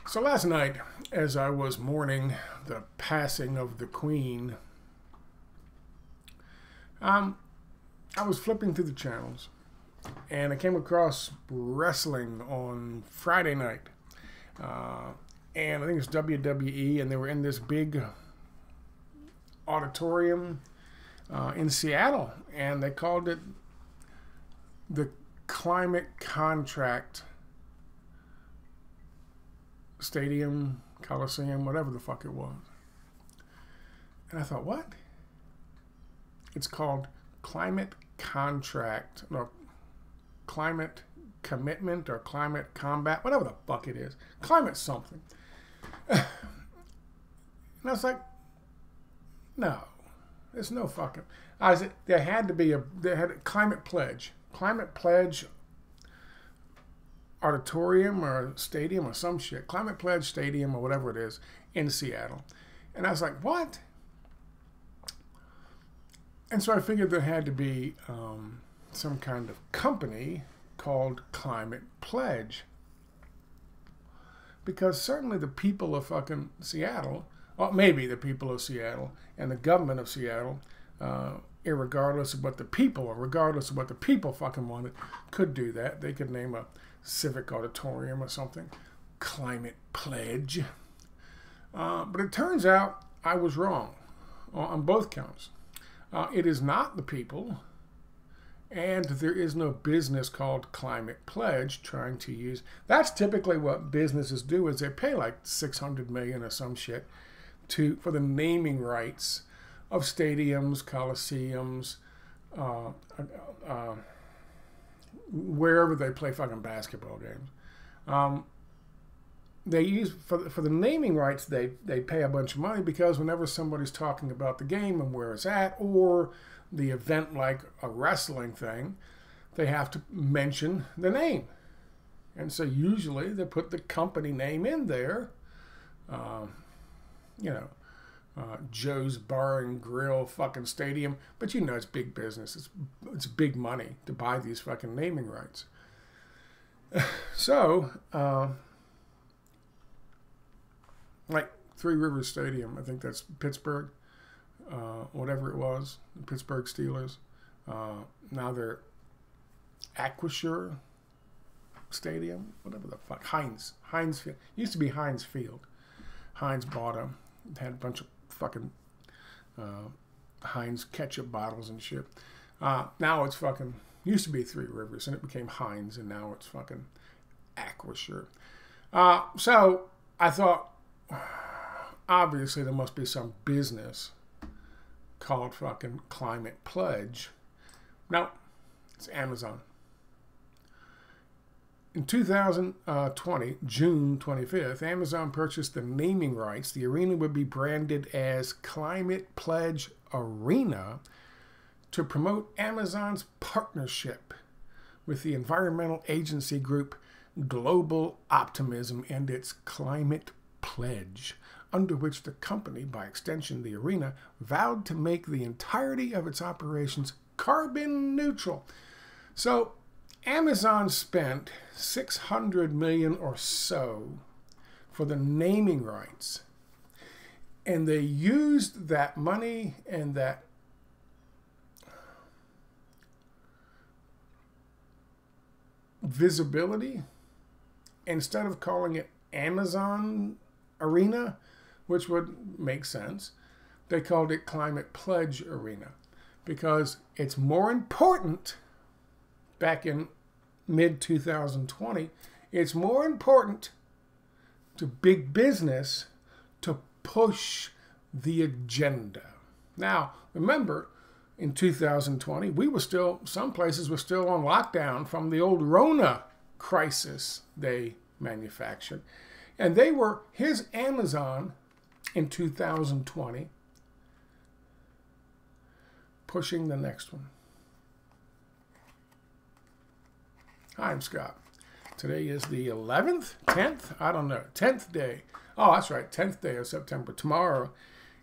So last night, as I was mourning the passing of the Queen, I was flipping through the channels, and I came across wrestling on Friday night. And I think it's WWE, and they were in this big auditorium in Seattle, and they called it the Climate Contract Stadium, Coliseum, whatever the fuck it was. And I thought, what? It's called Climate Contract, or Climate Commitment, or Climate Combat, whatever the fuck it is. Climate something. And I was like, no, there's no fucking. There had to be they had a Climate Pledge. Climate Pledge Auditorium or Stadium or some shit. Climate Pledge Stadium or whatever it is in Seattle. And I was like, what? And so I figured there had to be some kind of company called Climate Pledge. Because certainly the people of fucking Seattle, or maybe the people of Seattle and the government of Seattle, irregardless of what the people, or regardless of what the people fucking wanted, could do that. They could name a civic auditorium or something. Climate Pledge. But it turns out I was wrong on both counts. It is not the people, and there is no business called Climate Pledge trying to use. That's typically what businesses do, is they pay like $600 million or some shit for the naming rights of stadiums, coliseums, wherever they play fucking basketball games. They use for the naming rights. They pay a bunch of money because whenever somebody's talking about the game and where it's at, or the event like a wrestling thing, they have to mention the name. And so usually they put the company name in there. Joe's Bar and Grill fucking Stadium, but you know it's big business. It's big money to buy these fucking naming rights. So, like Three Rivers Stadium, I think that's Pittsburgh, whatever it was, the Pittsburgh Steelers. Now they're Acrisure Stadium, whatever the fuck, Heinz Field. Used to be Heinz Field. Heinz bought them, had a bunch of fucking Heinz ketchup bottles and shit. Now it's fucking, used to be Three Rivers, and it became Heinz, and now it's fucking Acrisure. So I thought, obviously there must be some business called fucking Climate Pledge. No, it's Amazon. In 2020, June 25th, Amazon purchased the naming rights. The arena would be branded as Climate Pledge Arena to promote Amazon's partnership with the environmental agency group Global Optimism and its Climate Pledge, under which the company, by extension the arena, vowed to make the entirety of its operations carbon neutral. So Amazon spent $600 million or so for the naming rights, and they used that money and that visibility, instead of calling it Amazon Arena, which would make sense, they called it Climate Pledge Arena, because it's more important. Back in mid-2020, it's more important to big business to push the agenda. Now, remember, in 2020, some places were still on lockdown from the old Rona crisis they manufactured. And here's Amazon in 2020 pushing the next one. Hi, I'm Scott. Today is the 11th? 10th? I don't know. 10th day. Oh, that's right. 10th day of September. Tomorrow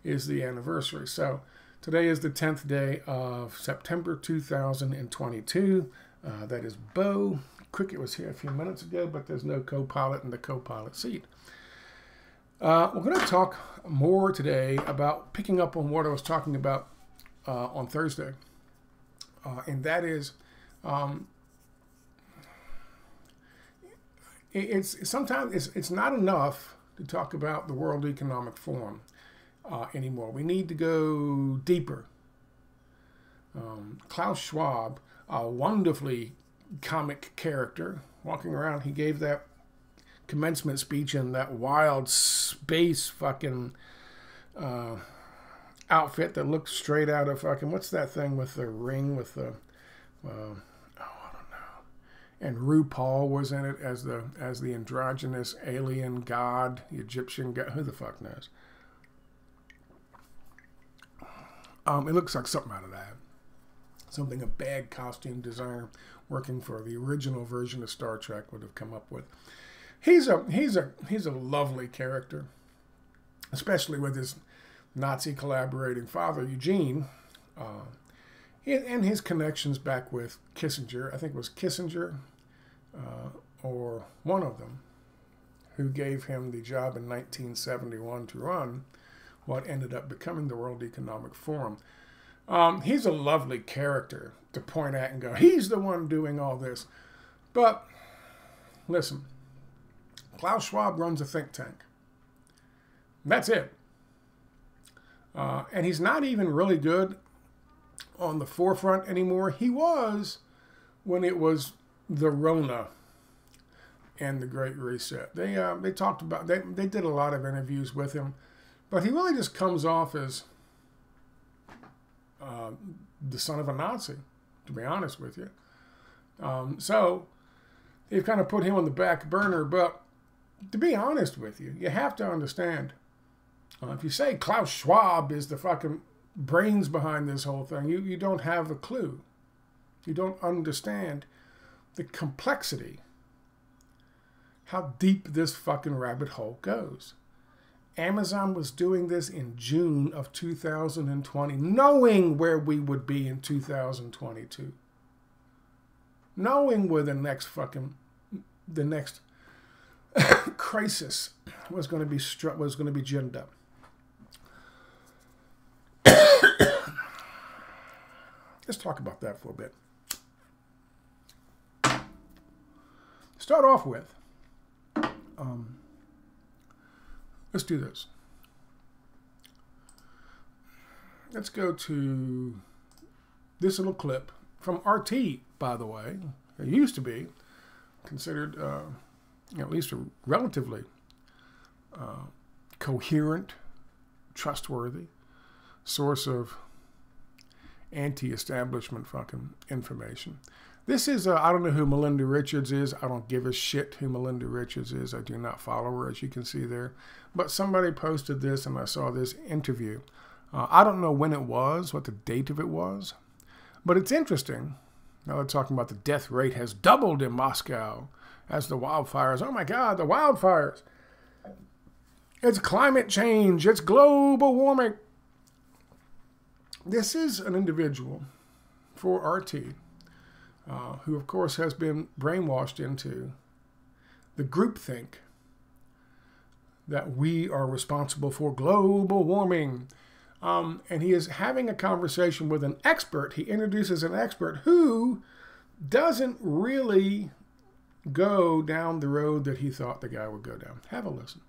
is the anniversary. So today is the 10th day of September 2022. That is Bo. Cricket was here a few minutes ago, but there's no co-pilot in the co-pilot seat. We're going to talk more today about picking up on what I was talking about on Thursday. And that is, sometimes it's not enough to talk about the World Economic Forum anymore. We need to go deeper. Klaus Schwab, a wonderfully comic character, walking around, he gave that commencement speech in that wild space fucking outfit that looked straight out of fucking, what's that thing with the ring with the, I don't know. And RuPaul was in it as the androgynous alien god, the Egyptian god, who the fuck knows? It looks like something out of that. Something a bad costume designer working for the original version of Star Trek would have come up with. He's a lovely character, especially with his Nazi collaborating father Eugene, and his connections back with Kissinger. I think it was Kissinger or one of them who gave him the job in 1971 to run what ended up becoming the World Economic Forum. He's a lovely character to point at and go, he's the one doing all this. But listen, Klaus Schwab runs a think tank. That's it. And he's not even really good on the forefront anymore. He was when it was the Rona and the Great Reset. They talked about, they did a lot of interviews with him, but he really just comes off as the son of a Nazi, to be honest with you. So they've kind of put him on the back burner, but to be honest with you, you have to understand, if you say Klaus Schwab is the fucking brains behind this whole thing, you don't have a clue. You don't understand the complexity, how deep this fucking rabbit hole goes. Amazon was doing this in June of 2020, knowing where we would be in 2022. Knowing where the next crisis was going to be ginned up. Let's talk about that for a bit. Start off with, let's do this. Let's go to this little clip from RT, by the way. It used to be considered at least a relatively coherent, trustworthy source of anti-establishment fucking information. This is, I don't know who Melinda Richards is. I don't give a shit who Melinda Richards is. I do not follow her, as you can see there. But somebody posted this, and I saw this interview. I don't know when it was, what the date of it was. But it's interesting. Now they're talking about the death rate has doubled in Moscow as the wildfires. Oh my God, the wildfires. It's climate change. It's global warming. This is an individual for RT who, of course, has been brainwashed into the groupthink that we are responsible for global warming. And he is having a conversation with an expert. He introduces an expert who doesn't really go down the road that he thought the guy would go down. Have a listen.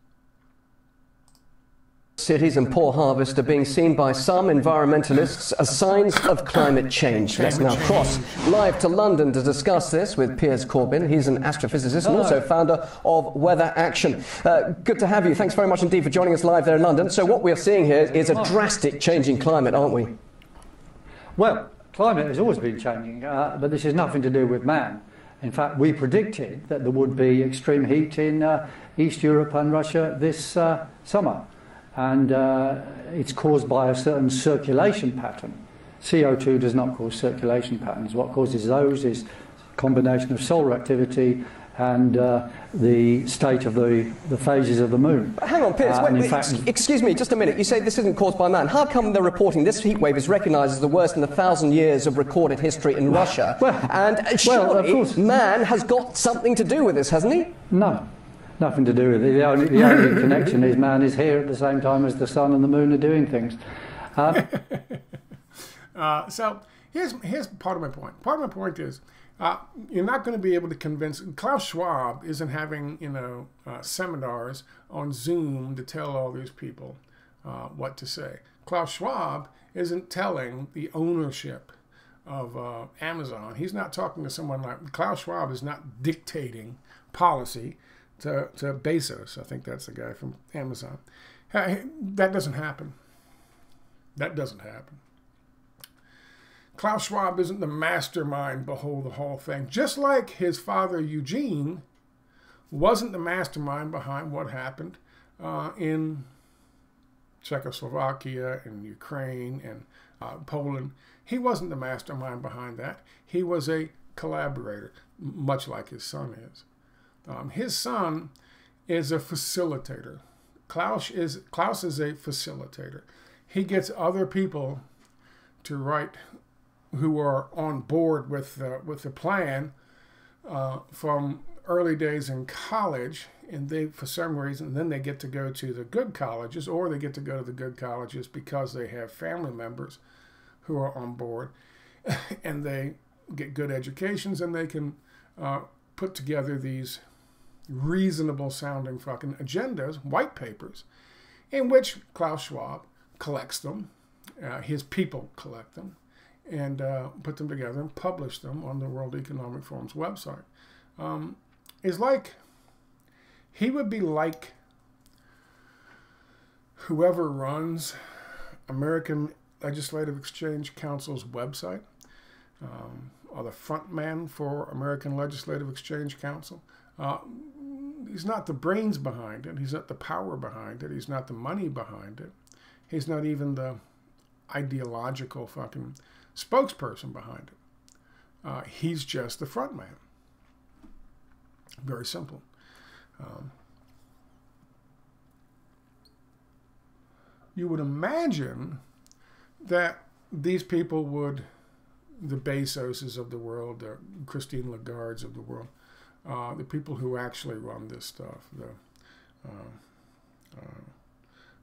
Cities and poor harvest are being seen by some environmentalists as signs of climate change. Let's now cross live to London to discuss this with Piers Corbyn. He's an astrophysicist and also founder of Weather Action. Good to have you. Thanks very much indeed for joining us live there in London. So what we're seeing here is a drastic change in climate, aren't we? Well, climate has always been changing, but this has nothing to do with man. In fact, we predicted that there would be extreme heat in East Europe and Russia this summer. And it's caused by a certain circulation pattern. CO2 does not cause circulation patterns. What causes those is a combination of solar activity and the state of the phases of the moon. But hang on, Piers, excuse me, just a minute. You say this isn't caused by man. How come they're reporting this heat wave is recognised as the worst in 1,000 years of recorded history in Russia? And surely man has got something to do with this, hasn't he? No. Nothing to do with it. The only connection is man is here at the same time as the sun and the moon are doing things. So here's part of my point. Part of my point is you're not going to be able to convince. Klaus Schwab isn't having seminars on Zoom to tell all these people what to say. Klaus Schwab isn't telling the ownership of Amazon. He's not talking to someone like Klaus Schwab is not dictating policy to Bezos. I think that's the guy from Amazon. That doesn't happen. That doesn't happen. Klaus Schwab isn't the mastermind behind the whole thing. Just like his father Eugene wasn't the mastermind behind what happened in Czechoslovakia and Ukraine and Poland. He wasn't the mastermind behind that. He was a collaborator, much like his son is. His son is a facilitator. Klaus is a facilitator. He gets other people to write who are on board with the plan from early days in college, and they, for some reason, then they get to go to the good colleges, or they get to go to the good colleges because they have family members who are on board, and they get good educations, and they can put together these reasonable sounding fucking agendas, white papers, in which Klaus Schwab collects them, his people collect them, and put them together and publish them on the World Economic Forum's website. Is like, he would be like whoever runs American Legislative Exchange Council's website, or the front man for American Legislative Exchange Council. He's not the brains behind it. He's not the power behind it. He's not the money behind it. He's not even the ideological fucking spokesperson behind it. He's just the front man. Very simple. You would imagine that these people would, the Bezoses of the world, the Christine Lagardes of the world, the people who actually run this stuff, the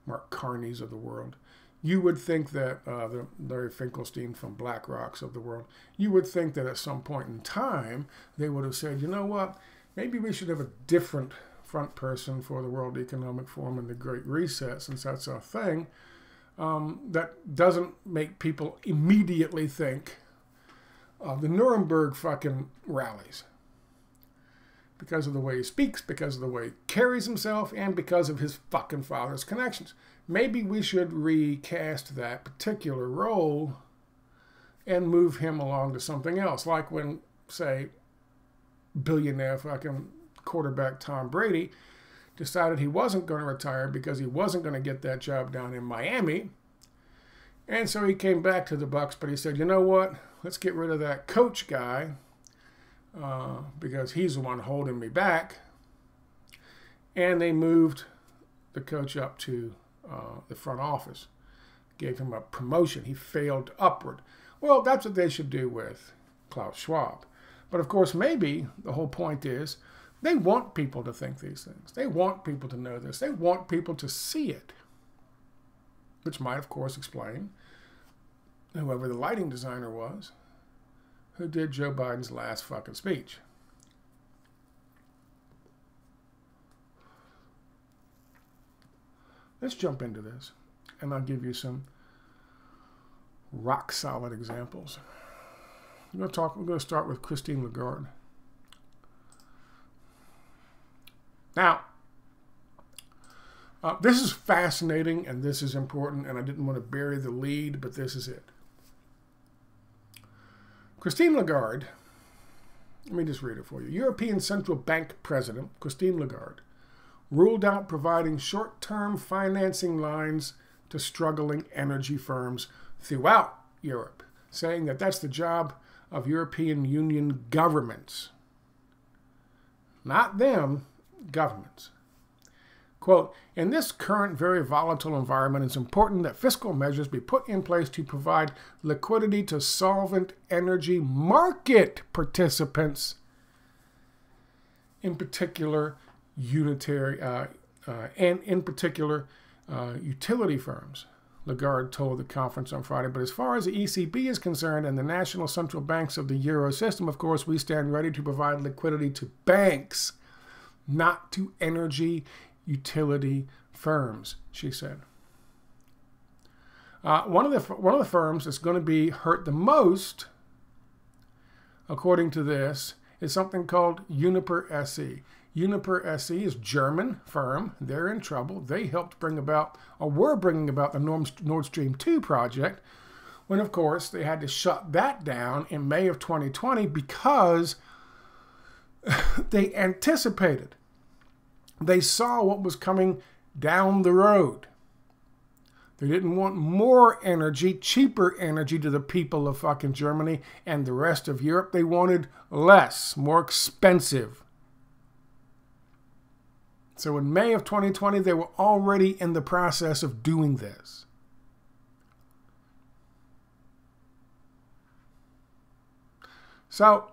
Mark Carneys of the world, you would think that the Larry Finkelstein from BlackRock's of the world, you would think that at some point in time they would have said, you know what, maybe we should have a different front person for the World Economic Forum and the Great Reset, since that's our thing, that doesn't make people immediately think of the Nuremberg fucking rallies. Because of the way he speaks, because of the way he carries himself, and because of his fucking father's connections. Maybe we should recast that particular role and move him along to something else. Like when, say, billionaire fucking quarterback Tom Brady decided he wasn't going to retire because he wasn't going to get that job down in Miami. And so he came back to the Bucs, but he said, you know what? Let's get rid of that coach guy because he's the one holding me back. And they moved the coach up to the front office, gave him a promotion. He failed upward. Well, that's what they should do with Klaus Schwab. But of course, maybe the whole point is they want people to think these things. They want people to know this. They want people to see it. Which might, of course, explain whoever the lighting designer was who did Joe Biden's last fucking speech. Let's jump into this, and I'll give you some rock-solid examples. We're going to start with Christine Lagarde. Now, this is fascinating, and this is important, and I didn't want to bury the lead, but this is it. Christine Lagarde, let me just read it for you. European Central Bank President Christine Lagarde ruled out providing short-term financing lines to struggling energy firms throughout Europe, saying that that's the job of European Union governments. Not them, governments. Quote, in this current very volatile environment, it's important that fiscal measures be put in place to provide liquidity to solvent energy market participants, in particular unitary, and in particular, utility firms, Lagarde told the conference on Friday. But as far as the ECB is concerned and the national central banks of the Euro system, of course, we stand ready to provide liquidity to banks, not to energy utility firms, she said. One of the firms that's going to be hurt the most, according to this, is something called Uniper SE. Uniper SE is a German firm. They're in trouble. They helped bring about, or were bringing about, the Nord Stream 2 project, when, of course, they had to shut that down in May of 2020 because they anticipated. They saw what was coming down the road. They didn't want more energy, cheaper energy to the people of fucking Germany and the rest of Europe. They wanted less, more expensive. So in May of 2020, they were already in the process of doing this. So,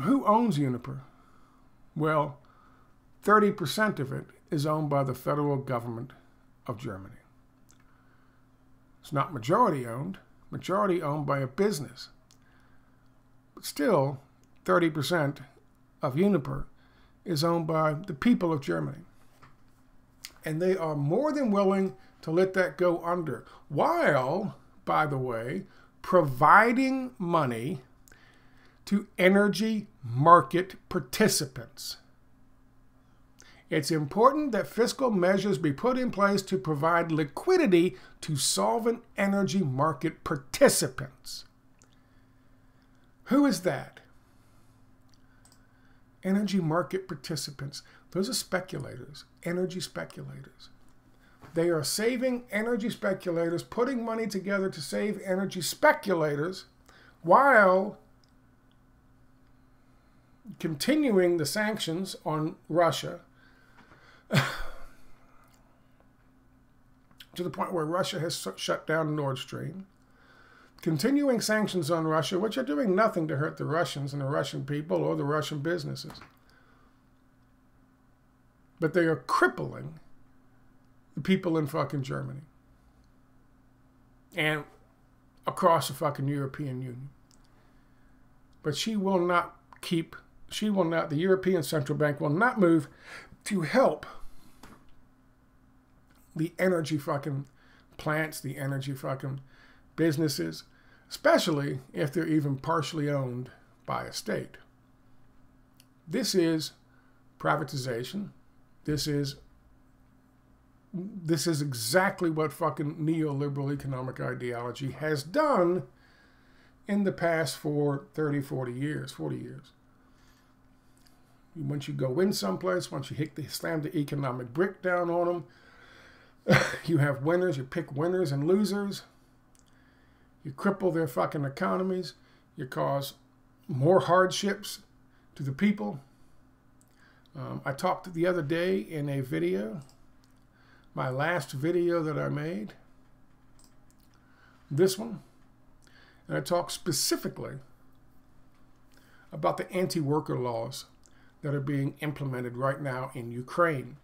who owns Uniper? Well, 30% of it is owned by the federal government of Germany. It's not majority owned by a business. But still, 30% of Uniper is owned by the people of Germany. And they are more than willing to let that go under, while, by the way, providing money to energy market participants. It's important that fiscal measures be put in place to provide liquidity to solvent energy market participants. Who is that? Energy market participants. Those are speculators, energy speculators. They are saving energy speculators, putting money together to save energy speculators while continuing the sanctions on Russia to the point where Russia has shut down Nord Stream. Continuing sanctions on Russia, which are doing nothing to hurt the Russians and the Russian people or the Russian businesses. But they are crippling the people in fucking Germany and across the fucking European Union. But the European Central Bank will not move to help the energy fucking plants, the energy fucking businesses, especially if they're even partially owned by a state. This is privatization. This is exactly what fucking neoliberal economic ideology has done in the past for 30, 40 years. Once you go in someplace, once you slam the economic brick down on them, you have winners, you pick winners and losers. You cripple their fucking economies. You cause more hardships to the people. I talked the other day in a video, my last video that I made, this one, and I talked specifically about the anti-worker laws that are being implemented right now in Ukraine.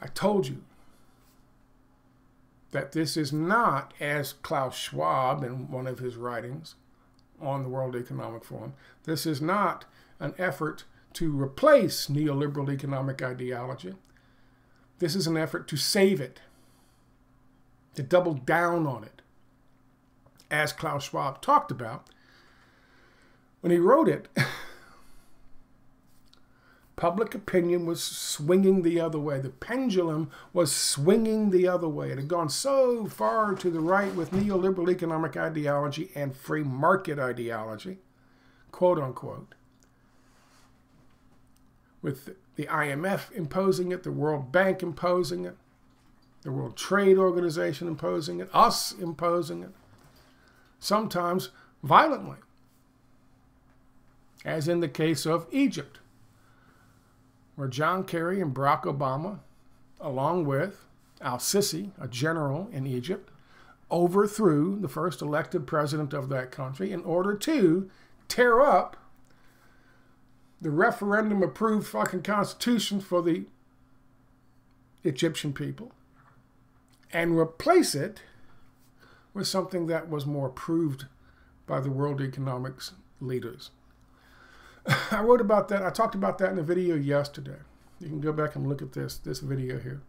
I told you that this is not, as Klaus Schwab in one of his writings on the World Economic Forum, this is not an effort to replace neoliberal economic ideology. This is an effort to save it, to double down on it, as Klaus Schwab talked about. When he wrote it, public opinion was swinging the other way. The pendulum was swinging the other way. It had gone so far to the right with neoliberal economic ideology and free market ideology, quote unquote, with the IMF imposing it, the World Bank imposing it, the World Trade Organization imposing it, us imposing it, sometimes violently, as in the case of Egypt, where John Kerry and Barack Obama, along with al-Sisi, a general in Egypt, overthrew the first elected president of that country in order to tear up the referendum approved fucking constitution for the Egyptian people and replace it with something that was more approved by the world economics leaders. I wrote about that. I talked about that in a video yesterday. You can go back and look at this video here.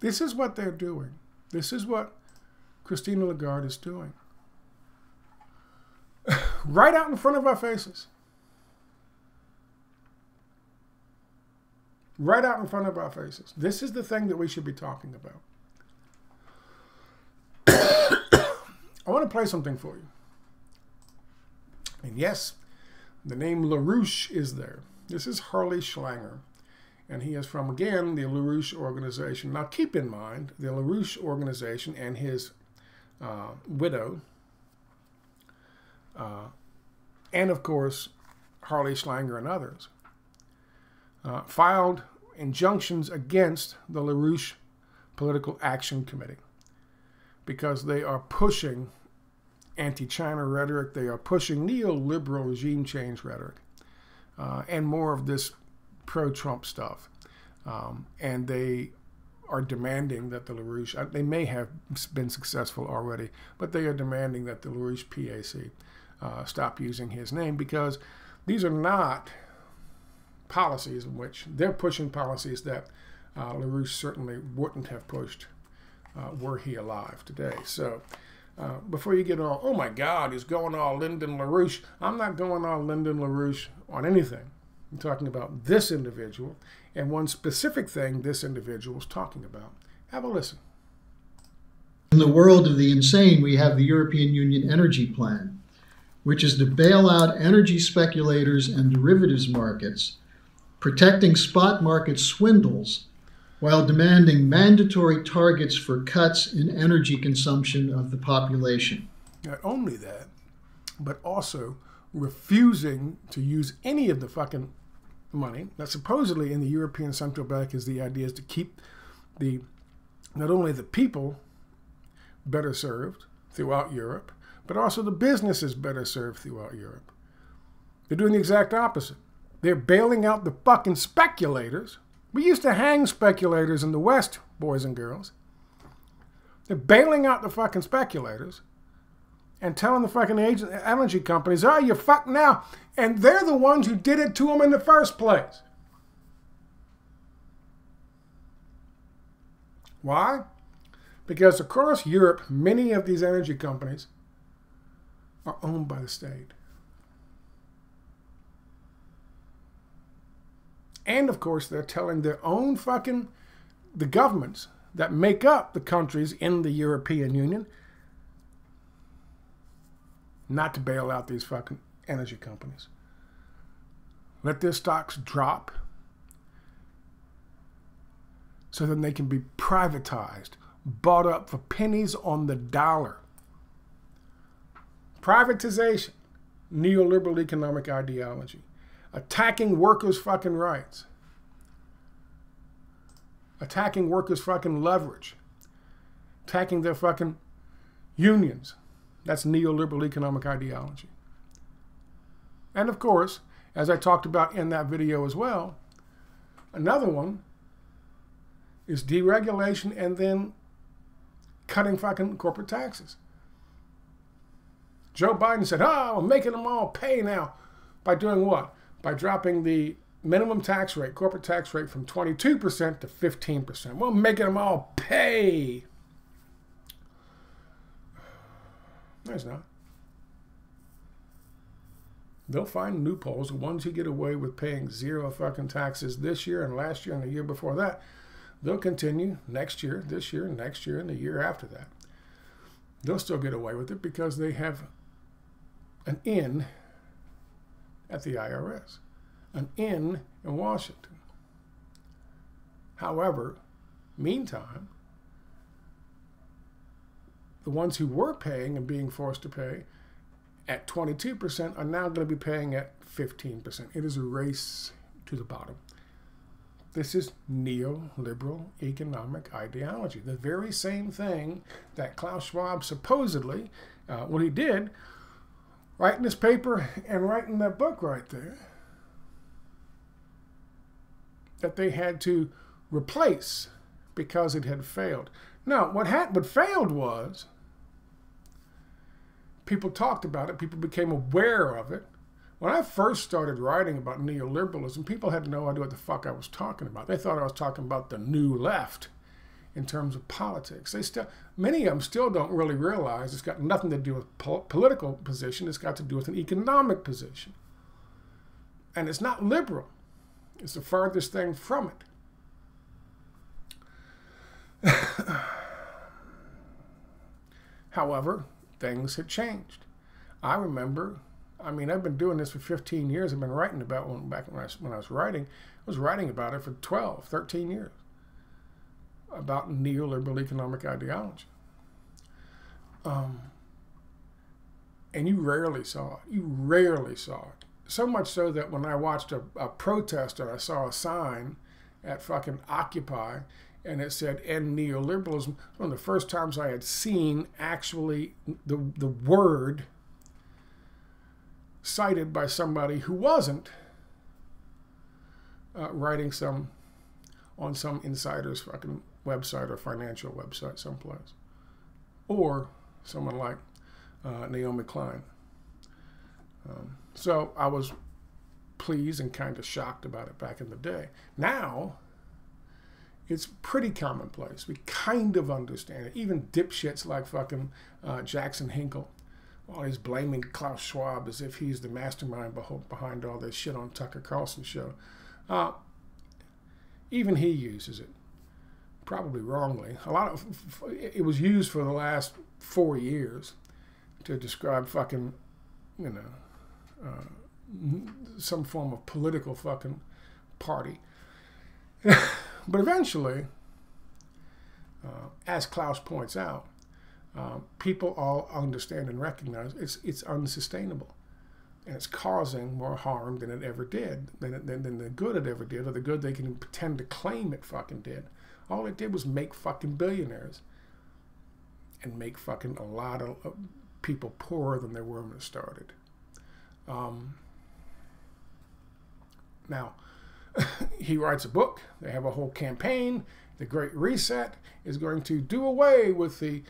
This is what they're doing. This is what Christine Lagarde is doing. Right out in front of our faces. Right out in front of our faces. This is the thing that we should be talking about. I want to play something for you. And yes, the name LaRouche is there. This is Harley Schlanger. And he is from, again, the LaRouche organization. Now, keep in mind, the LaRouche organization and his widow, and, of course, Harley Schlanger and others, filed injunctions against the LaRouche Political Action Committee because they are pushing anti-China rhetoric, they are pushing neoliberal regime change rhetoric, and more of this pro-Trump stuff. And they are demanding that the LaRouche, they may have been successful already, but they are demanding that the LaRouche PAC stop using his name, because these are not policies in which they're pushing policies that LaRouche certainly wouldn't have pushed were he alive today. So before you get all, oh my God, he's going all Lyndon LaRouche, I'm not going all Lyndon LaRouche on anything. I'm talking about this individual and one specific thing this individual is talking about. Have a listen. In the world of the insane, we have the European Union Energy Plan, which is to bail out energy speculators and derivatives markets, protecting spot market swindles, while demanding mandatory targets for cuts in energy consumption of the population. Not only that, but also refusing to use any of the fucking money that supposedly in the European Central Bank is the idea is to keep the not only the people better served throughout Europe, but also the businesses better served throughout Europe. They're doing the exact opposite. They're bailing out the fucking speculators. We used to hang speculators in the West, boys and girls. They're bailing out the fucking speculators and telling the fucking energy companies, oh, you're fucked now. And they're the ones who did it to them in the first place. Why? Because across Europe, many of these energy companies are owned by the state. And, of course, they're telling their own fucking, the governments that make up the countries in the European Union not to bail out these fucking energy companies. Let their stocks drop so then they can be privatized, bought up for pennies on the dollar. Privatization, neoliberal economic ideology. Attacking workers' fucking rights. Attacking workers' fucking leverage. Attacking their fucking unions. That's neoliberal economic ideology. And of course, as I talked about in that video as well, another one is deregulation and then cutting fucking corporate taxes. Joe Biden said, oh, we're making them all pay now. By doing what? By dropping the minimum tax rate, corporate tax rate, from 22% to 15%. We're making them all pay. No, it's not. They'll find loopholes. The ones who get away with paying zero fucking taxes this year and last year and the year before that, they'll continue next year, this year, next year, and the year after that. They'll still get away with it because they have an in at the IRS, an in Washington. However, meantime, the ones who were paying and being forced to pay at 22% are now going to be paying at 15%. It is a race to the bottom. This is neoliberal economic ideology. The very same thing that Klaus Schwab supposedly, what he did, writing this paper and writing that book right there, that they had to replace because it had failed. No, what failed was people talked about it, people became aware of it. When I first started writing about neoliberalism, people had no idea what the fuck I was talking about. They thought I was talking about the new left in terms of politics. Many of them still don't really realize it's got nothing to do with political position. It's got to do with an economic position. And it's not liberal. It's the farthest thing from it. However, things had changed. I remember, I've been doing this for 15 years. I've been writing about back when I was writing. I was writing about it for 12, 13 years. About neoliberal economic ideology. And you rarely saw it. You rarely saw it. So much so that when I watched a protest or I saw a sign at fucking Occupy and it said end neoliberalism, one of the first times I had seen actually the word cited by somebody who wasn't writing on some insider's fucking website or financial website someplace. Or someone like Naomi Klein. So I was pleased and kind of shocked about it back in the day. Now, it's pretty commonplace. We kind of understand it. Even dipshits like fucking Jackson Hinkle, while he's blaming Klaus Schwab as if he's the mastermind behind all this shit on Tucker Carlson's show. Even he uses it, probably wrongly. It was used for the last 4 years to describe fucking, some form of political fucking party. But eventually, as Klaus points out, people all understand and recognize it's unsustainable. And it's causing more harm than it ever did, than the good it ever did, or the good they can pretend to claim it fucking did. All it did was make fucking billionaires and make fucking a lot of people poorer than they were when it started. Now, he writes a book. They have a whole campaign. The Great Reset is going to do away with the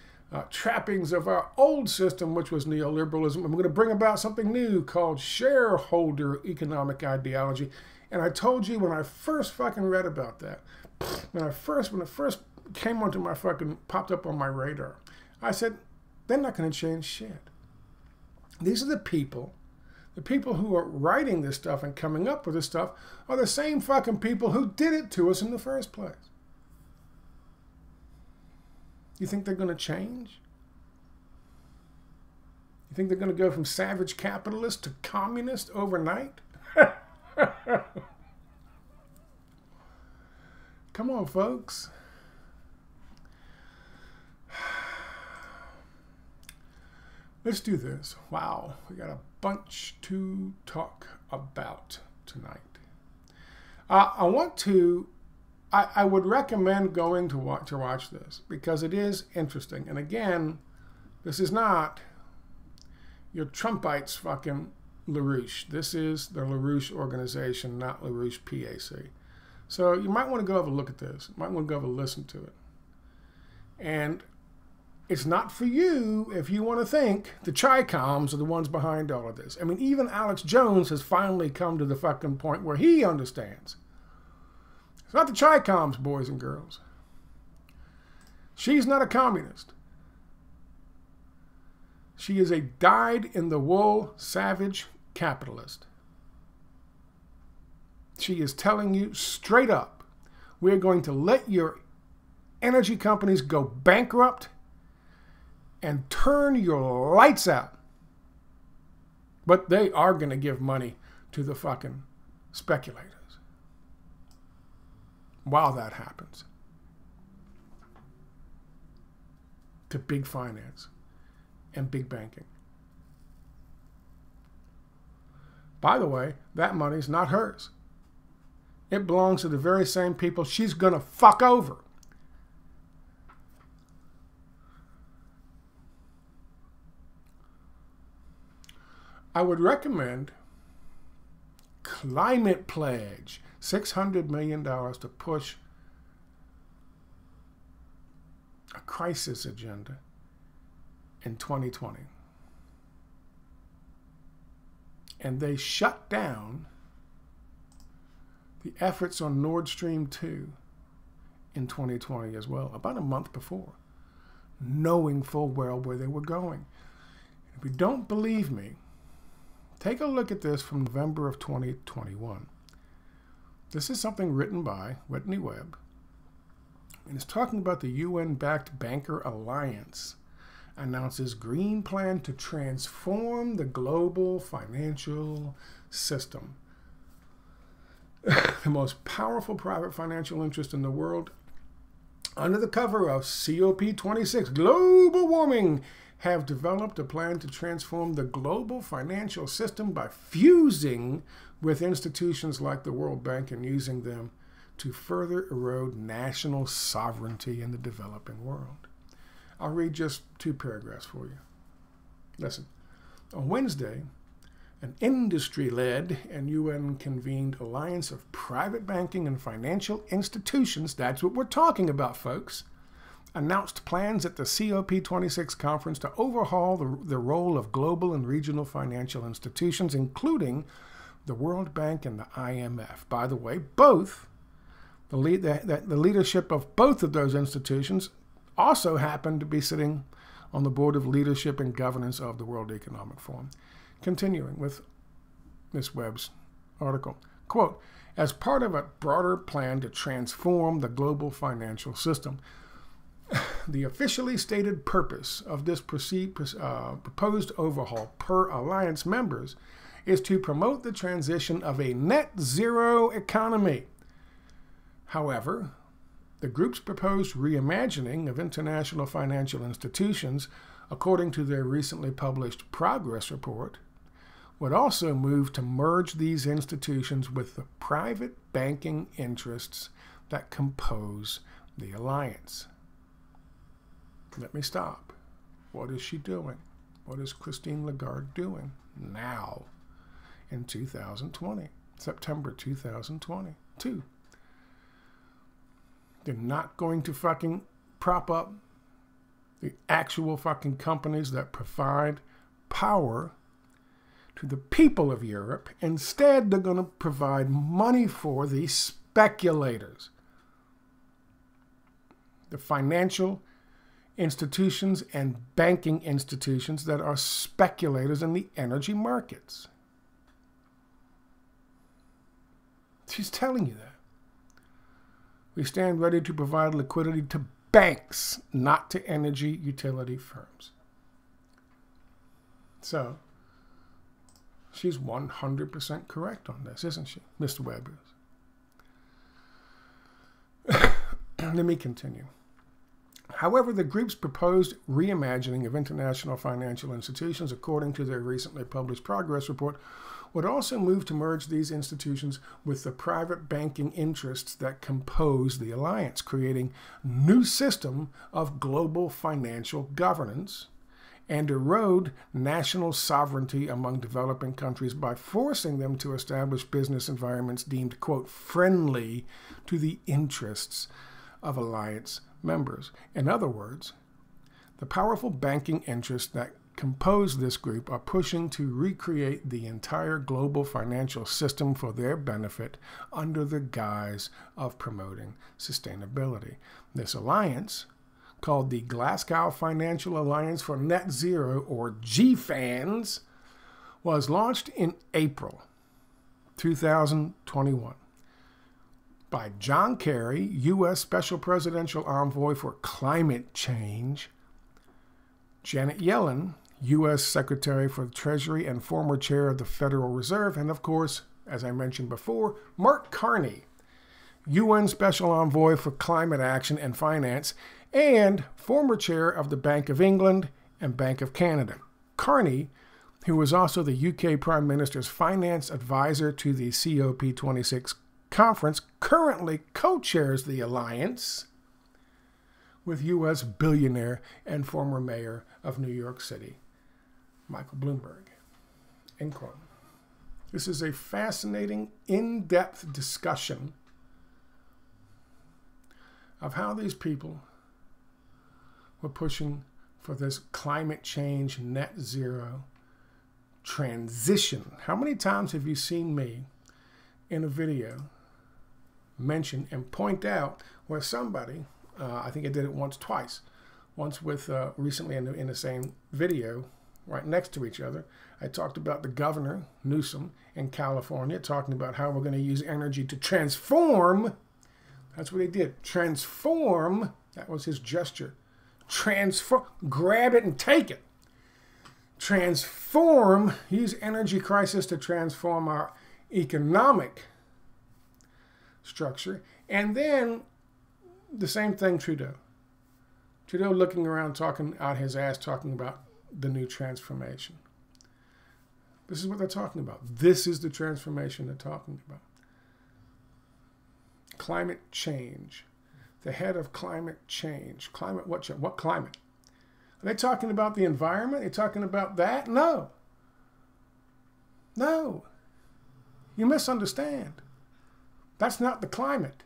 trappings of our old system, which was neoliberalism. And we're going to bring about something new called shareholder economic ideology. And I told you when I first fucking read about that, when it first came onto my fucking, popped up on my radar, I said, they're not going to change shit. These are the people who are writing this stuff and coming up with this stuff are the same fucking people who did it to us in the first place. You think they're going to change? You think they're going to go from savage capitalist to communist overnight? Come on, folks. Let's do this. Wow, we got a bunch to talk about tonight. I would recommend going to watch this because it is interesting. And again, this is not your Trumpites fucking LaRouche. This is the LaRouche organization, not LaRouche PAC. So you might want to go have a look at this. You might want to go have a listen to it. And it's not for you if you want to think the Chi-Coms are the ones behind all of this. I mean, even Alex Jones has finally come to the fucking point where he understands. It's not the Chi-Coms, boys and girls. She's not a communist. She is a dyed-in-the-wool savage capitalist. She is telling you straight up, we're going to let your energy companies go bankrupt and turn your lights out. But they are going to give money to the fucking speculators while that happens. To big finance and big banking. By the way, that money's not hers. It belongs to the very same people she's going to fuck over. I would recommend Climate Pledge, $600 million to push a crisis agenda in 2020. And they shut down the efforts on Nord Stream 2 in 2020 as well, about a month before, knowing full well where they were going. If you don't believe me, take a look at this from November of 2021. This is something written by Whitney Webb, and it's talking about the UN-backed Banker Alliance announces green plan to transform the global financial system. The most powerful private financial interest in the world, under the cover of COP26, global warming, have developed a plan to transform the global financial system by fusing with institutions like the World Bank and using them to further erode national sovereignty in the developing world. I'll read just 2 paragraphs for you. Listen. On Wednesday, an industry-led and UN-convened alliance of private banking and financial institutions, that's what we're talking about, folks, announced plans at the COP26 conference to overhaul the role of global and regional financial institutions, including the World Bank and the IMF. By the way, both, the leadership of both of those institutions also happened to be sitting on the board of leadership and governance of the World Economic Forum. Continuing with Ms. Webb's article, quote, as part of a broader plan to transform the global financial system, the officially stated purpose of this proposed overhaul per alliance members is to promote the transition of a net zero economy. However, the group's proposed reimagining of international financial institutions, according to their recently published progress report, would also move to merge these institutions with the private banking interests that compose the alliance. Let me stop. What is she doing? What is Christine Lagarde doing now in 2020, September 2022? They're not going to fucking prop up the actual fucking companies that provide power to the people of Europe. Instead, they're going to provide money for the speculators. The financial institutions and banking institutions that are speculators in the energy markets. She's telling you that. We stand ready to provide liquidity to banks, not to energy utility firms. So, she's 100% correct on this, isn't she, Mr. Webb is? Let me continue. However, the group's proposed reimagining of international financial institutions, according to their recently published progress report, would also move to merge these institutions with the private banking interests that compose the alliance, creating a new system of global financial governance and erode national sovereignty among developing countries by forcing them to establish business environments deemed, quote, friendly to the interests of alliance members. In other words, the powerful banking interests that compose this group are pushing to recreate the entire global financial system for their benefit under the guise of promoting sustainability. This alliance, called the Glasgow Financial Alliance for Net Zero, or GFANZ, was launched in April 2021 by John Kerry, U.S. Special Presidential Envoy for Climate Change, Janet Yellen, U.S. Secretary for the Treasury and former chair of the Federal Reserve, and of course, as I mentioned before, Mark Carney, UN Special Envoy for Climate Action and Finance, and former chair of the Bank of England and Bank of Canada. Carney, who was also the UK Prime Minister's finance advisor to the COP26 Conference currently co-chairs the alliance with U.S. billionaire and former mayor of New York City, Michael Bloomberg. End quote. This is a fascinating, in-depth discussion of how these people were pushing for this climate change, net zero transition. How many times have you seen me in a video mention and point out where somebody, I think I did it twice, once with recently in the same video, right next to each other, I talked about the governor, Newsom, in California, talking about how we're going to use energy to transform. That's what he did. Transform. That was his gesture. Transform. Grab it and take it. Transform. Use energy crisis to transform our economic structure. And then the same thing, Trudeau. Trudeau looking around, talking out his ass, talking about the new transformation. This is what they're talking about. This is the transformation they're talking about. Climate change. The head of climate change. Climate, what climate? Are they talking about the environment? Are they talking about that? No. No. You misunderstand. That's not the climate.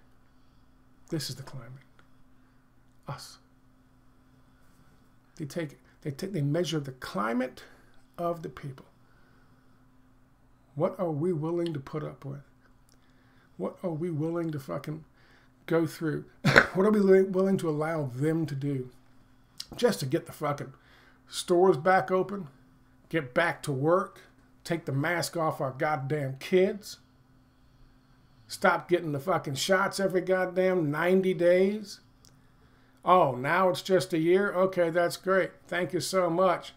This is the climate. Us. They measure the climate of the people. What are we willing to put up with? What are we willing to fucking go through? What are we willing to allow them to do just to get the fucking stores back open, get back to work, take the mask off our goddamn kids, stop getting the fucking shots every goddamn 90 days? Oh, now it's just a year? Okay, that's great. Thank you so much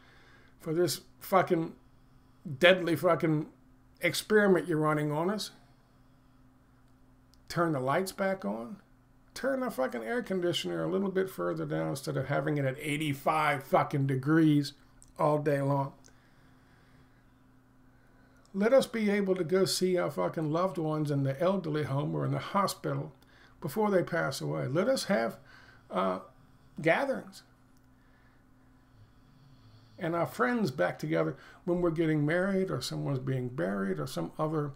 for this fucking deadly fucking experiment you're running on us. Turn the lights back on. Turn the fucking air conditioner a little bit further down instead of having it at 85 fucking degrees all day long. Let us be able to go see our fucking loved ones in the elderly home or in the hospital before they pass away. Let us have gatherings and our friends back together when we're getting married or someone's being buried or some other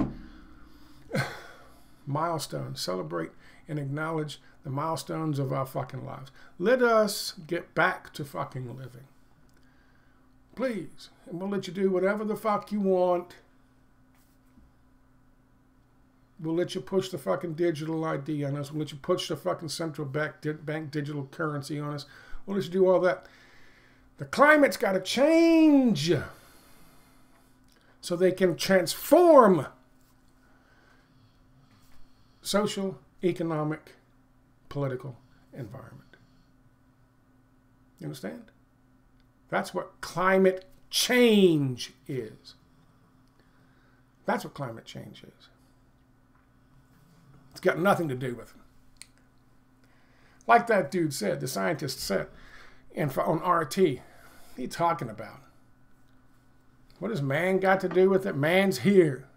milestone. Celebrate and acknowledge the milestones of our fucking lives. Let us get back to fucking living. Please. And we'll let you do whatever the fuck you want. We'll let you push the fucking digital ID on us. We'll let you push the fucking central bank digital currency on us. We'll let you do all that. The climate's got to change so they can transform social, economic, political environment. You understand? That's what climate change is. That's what climate change is. It's got nothing to do with it. Like that dude said, the scientist said, on RT, what are you talking about? What has man got to do with it? Man's here.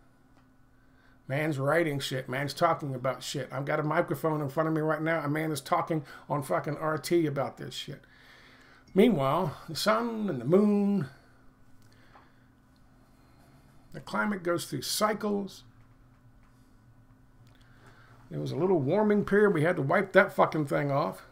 Man's writing shit. Man's talking about shit. I've got a microphone in front of me right now. A man is talking on fucking RT about this shit. Meanwhile, the sun and the moon, the climate goes through cycles. There was a little warming period. We had to wipe that fucking thing off.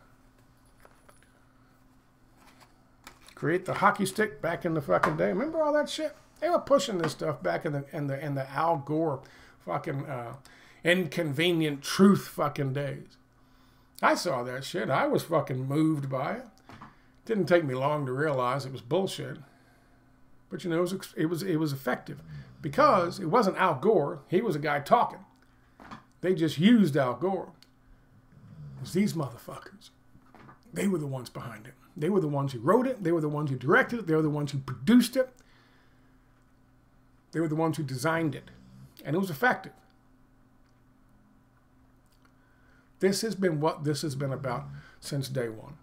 Create the hockey stick back in the fucking day. Remember all that shit? They were pushing this stuff back in the Al Gore fucking inconvenient truth fucking days. I saw that shit. I was fucking moved by it. Didn't take me long to realize it was bullshit. But you know, it was effective because it wasn't Al Gore. He was a guy talking. They just used Al Gore. It was these motherfuckers. They were the ones behind it. They were the ones who wrote it. They were the ones who directed it. They were the ones who produced it. They were the ones who designed it. And it was effective. This has been what this has been about since day one.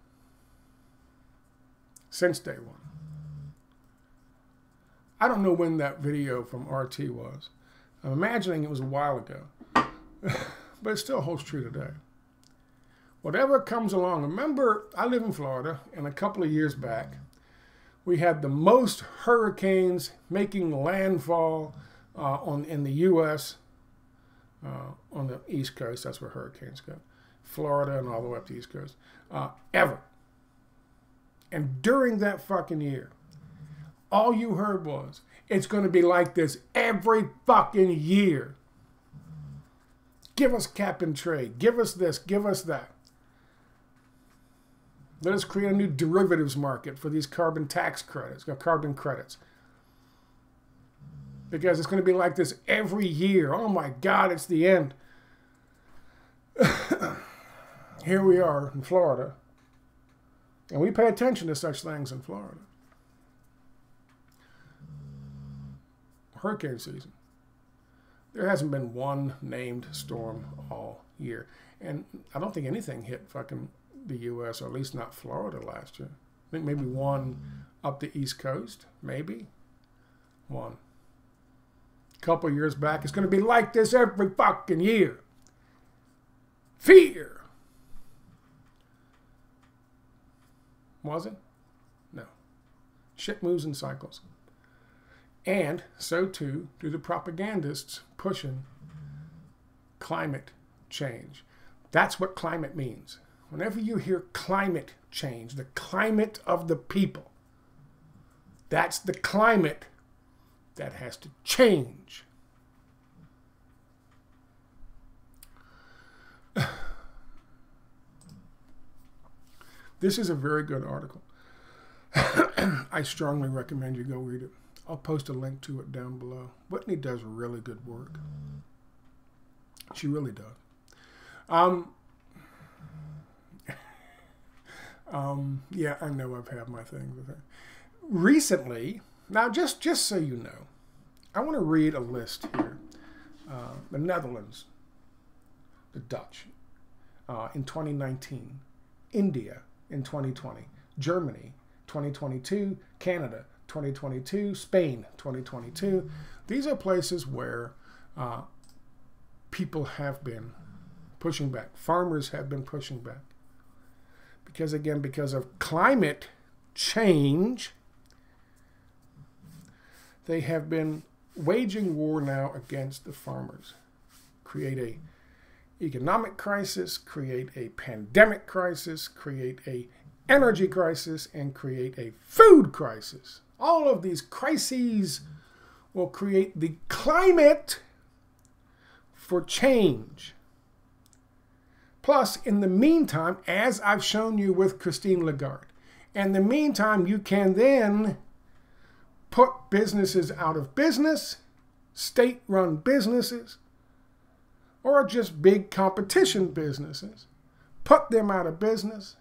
Since day one. I don't know when that video from RT was. I'm imagining it was a while ago. but it still holds true today. Whatever comes along, remember, I live in Florida, and a couple of years back, we had the most hurricanes making landfall in the U.S. On the East Coast. That's where hurricanes go. Florida and all the way up the East Coast. Ever. And during that fucking year, all you heard was, it's going to be like this every fucking year. Give us cap and trade. Give us this. Give us that. Let us create a new derivatives market for these carbon tax credits, carbon credits. Because it's going to be like this every year. Oh my God, it's the end. Here we are in Florida. And we pay attention to such things in Florida. Hurricane season. There hasn't been one named storm all year. And I don't think anything hit fucking the U.S., or at least not Florida last year. I think maybe one up the East Coast. Maybe. One. A couple of years back, it's going to be like this every fucking year. Fear. Was it? No. Shit moves in cycles. And so too do the propagandists pushing climate change. That's what climate means. Whenever you hear climate change, the climate of the people, that's the climate that has to change. This is a very good article. I strongly recommend you go read it. I'll post a link to it down below. Whitney does really good work. She really does. Yeah, I know I've had my thing with it. Recently, now just so you know, I want to read a list here. The Netherlands, the Dutch, in 2019, India in 2020, Germany 2022, Canada 2022, Spain 2022. These are places where people have been pushing back. Farmers have been pushing back. Because again, because of climate change, they have been waging war now against the farmers. Create a economic crisis, create a pandemic crisis, create a energy crisis, and create a food crisis. All of these crises will create the climate for change. Plus, in the meantime, as I've shown you with Christine Lagarde, in the meantime, you can then put businesses out of business, state-run businesses, or just big competition businesses, put them out of business,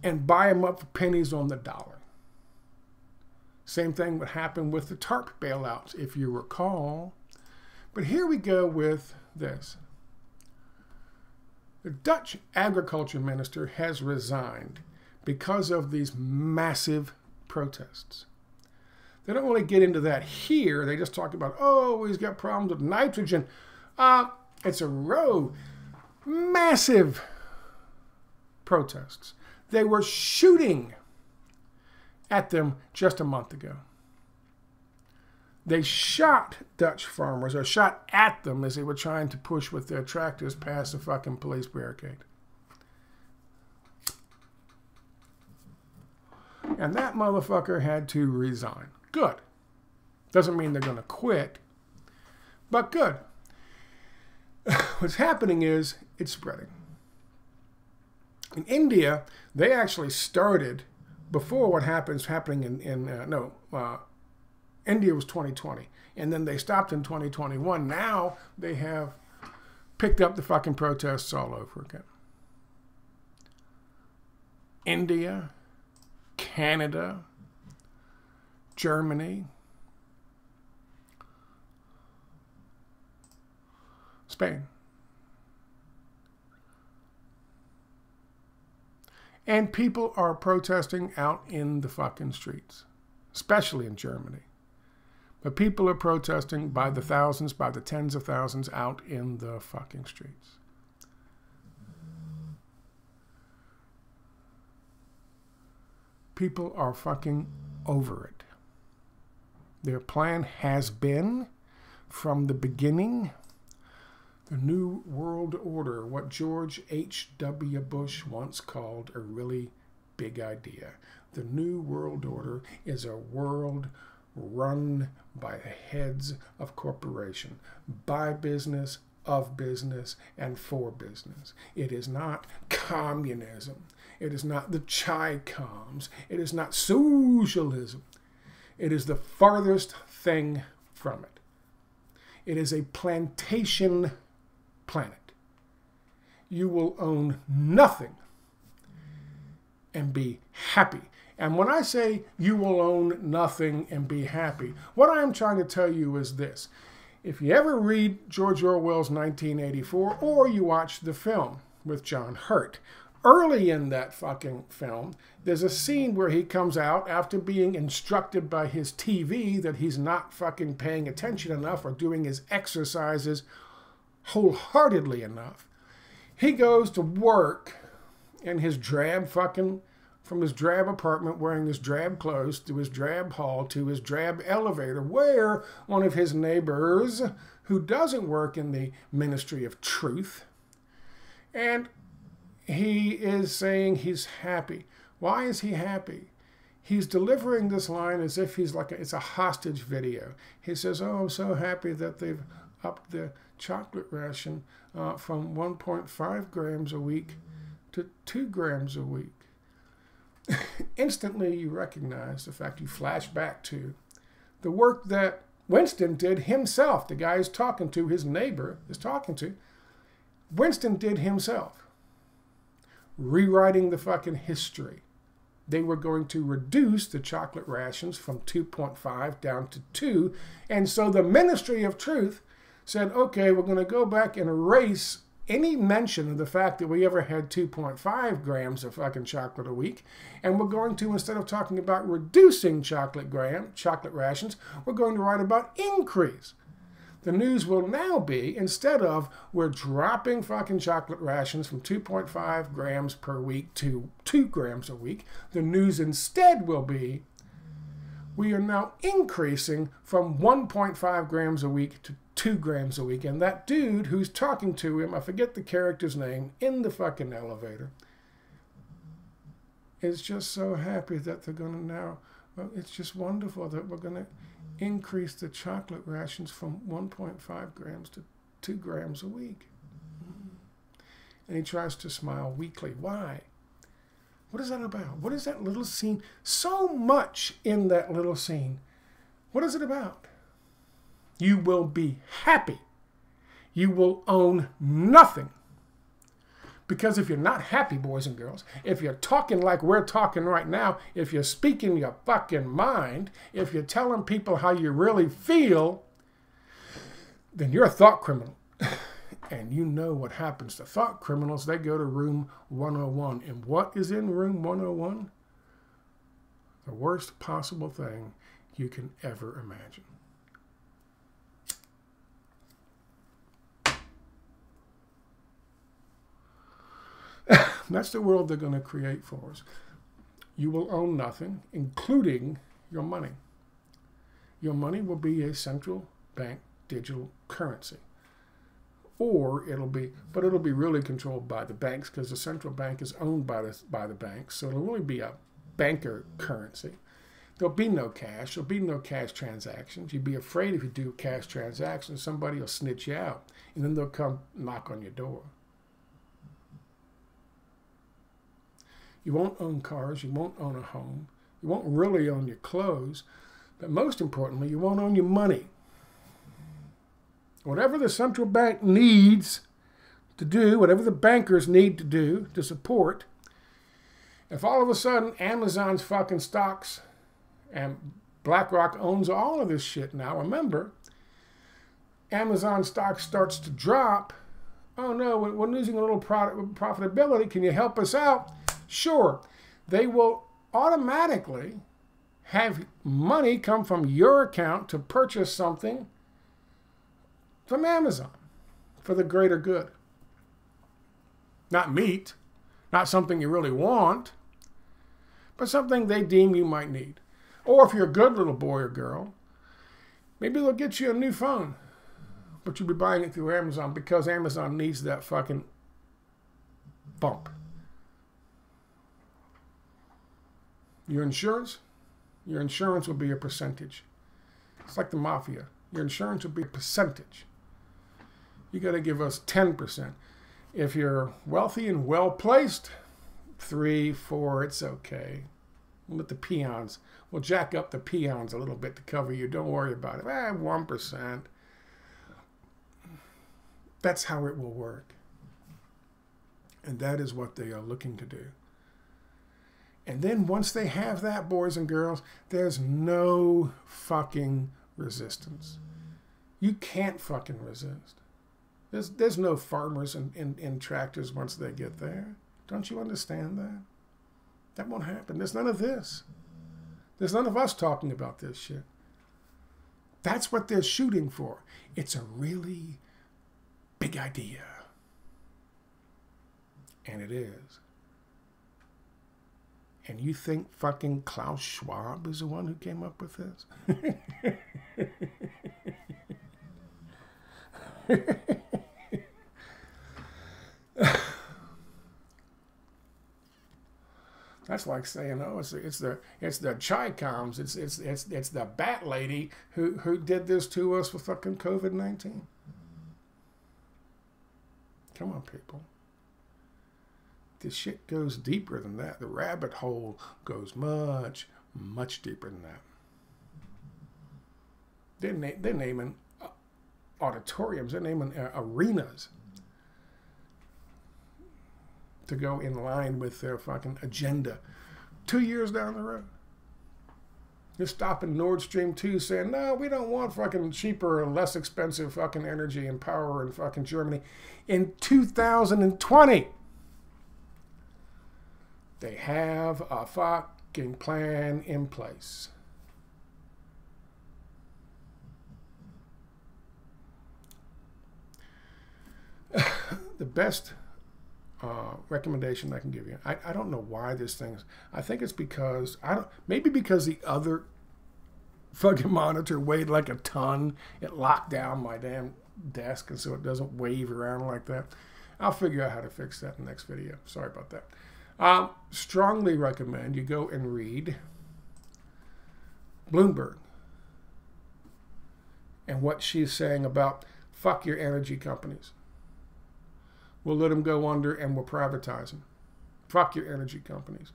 and buy them up for pennies on the dollar. Same thing would happen with the TARP bailouts, if you recall. But here we go with this. The Dutch agriculture minister has resigned because of these massive protests. They don't really get into that here. They just talk about, oh, he's got problems with nitrogen. It's a row. Massive protests. They were shooting at them just a month ago. They shot Dutch farmers, or shot at them as they were trying to push with their tractors past the fucking police barricade. And that motherfucker had to resign. Good. Doesn't mean they're going to quit, but good. What's happening is it's spreading. In India, they actually started before what happening in India was 2020, and then they stopped in 2021. Now they have picked up the fucking protests all over again. India, Canada, Germany, Spain. And people are protesting out in the fucking streets, especially in Germany. But people are protesting by the thousands, by the tens of thousands out in the fucking streets. People are fucking over it. Their plan has been, from the beginning, the New World Order, what George H.W. Bush once called a really big idea. The New World Order is a world run by the heads of corporation, by business, of business, and for business. It is not communism. It is not the Chi-Coms. It is not socialism. It is the farthest thing from it. It is a plantation planet. You will own nothing and be happy. And when I say you will own nothing and be happy, what I'm trying to tell you is this. If you ever read George Orwell's 1984 or you watch the film with John Hurt, early in that fucking film, there's a scene where he comes out after being instructed by his TV that he's not fucking paying attention enough or doing his exercises wholeheartedly enough. He goes to work in his drab fucking, from his drab apartment wearing his drab clothes to his drab hall to his drab elevator, where one of his neighbors, who doesn't work in the Ministry of Truth, and he is saying he's happy. Why is he happy? He's delivering this line as if he's like it's a hostage video. He says, "Oh, I'm so happy that they've upped the chocolate ration from 1.5 grams a week to 2 grams a week." Instantly, you recognize the fact, you flash back to the work that Winston did himself. The guy he's talking to, his neighbor is talking to, Winston did himself. Rewriting the fucking history. They were going to reduce the chocolate rations from 2.5 down to 2. And so the Ministry of Truth said, okay, we're going to go back and erase any mention of the fact that we ever had 2.5 grams of fucking chocolate a week. And we're going to, instead of talking about reducing chocolate rations, we're going to write about increase. The news will now be, instead of we're dropping fucking chocolate rations from 2.5 grams per week to 2 grams a week, the news instead will be we are now increasing from 1.5 grams a week to 2 grams a week. And that dude who's talking to him, I forget the character's name, in the fucking elevator, is just so happy that they're going to now, well, it's just wonderful that we're going to increase the chocolate rations from 1.5 grams to 2 grams a week. And he tries to smile weakly. Why? What is that about? What is that little scene? So much in that little scene. What is it about? You will be happy. You will own nothing. Because if you're not happy, boys and girls, if you're talking like we're talking right now, if you're speaking your fucking mind, if you're telling people how you really feel, then you're a thought criminal. And you know what happens to thought criminals. They go to room 101. And what is in room 101? The worst possible thing you can ever imagine. That's the world they're going to create for us. You will own nothing, including your money. Your money will be a central bank digital currency. Or it'll be really controlled by the banks, because the central bank is owned by the banks. So it'll really be a banker currency. There'll be no cash. There'll be no cash transactions. You'd be afraid if you do cash transactions, somebody will snitch you out. And then they'll come knock on your door. You won't own cars. You won't own a home. You won't really own your clothes. But most importantly, you won't own your money. Whatever the central bank needs to do, whatever the bankers need to do to support, if all of a sudden Amazon's fucking stocks and BlackRock owns all of this shit now, remember, Amazon stock starts to drop. Oh no, we're losing a little profitability. Can you help us out? Sure. They will automatically have money come from your account to purchase something from Amazon for the greater good. Not meat, not something you really want, but something they deem you might need. Or if you're a good little boy or girl, maybe they'll get you a new phone, but you'll be buying it through Amazon because Amazon needs that fucking bump. Your insurance will be a percentage. It's like the mafia. Your insurance will be a percentage. You got to give us 10%. If you're wealthy and well-placed, 3, 4, it's okay. Let the peons, we'll jack up the peons a little bit to cover you. Don't worry about it. 1%. That's how it will work. And that is what they are looking to do. And then once they have that, boys and girls, there's no fucking resistance. You can't fucking resist. There's no farmers in tractors once they get there. Don't you understand that? That won't happen. There's none of this. There's none of us talking about this shit. That's what they're shooting for. It's a really big idea. And it is. And you think fucking Klaus Schwab is the one who came up with this? That's like saying, oh, it's the Chi-Coms, it's the bat lady who did this to us with fucking COVID-19. Come on, people. This shit goes deeper than that. The rabbit hole goes much, much deeper than that. They're naming auditoriums. They're naming arenas to go in line with their fucking agenda 2 years down the road. You're stopping Nord Stream 2 saying, no, we don't want fucking cheaper and less expensive fucking energy and power in fucking Germany. In 2020, they have a fucking plan in place. The best recommendation I can give you. I don't know why this thing is. I think it's because maybe because the other fucking monitor weighed like a ton. It locked down my damn desk, and so it doesn't wave around like that. I'll figure out how to fix that in the next video. Sorry about that. Strongly recommend you go and read Bloomberg and what she's saying about fuck your energy companies. We'll let them go under and we'll privatize them. Fuck your energy companies.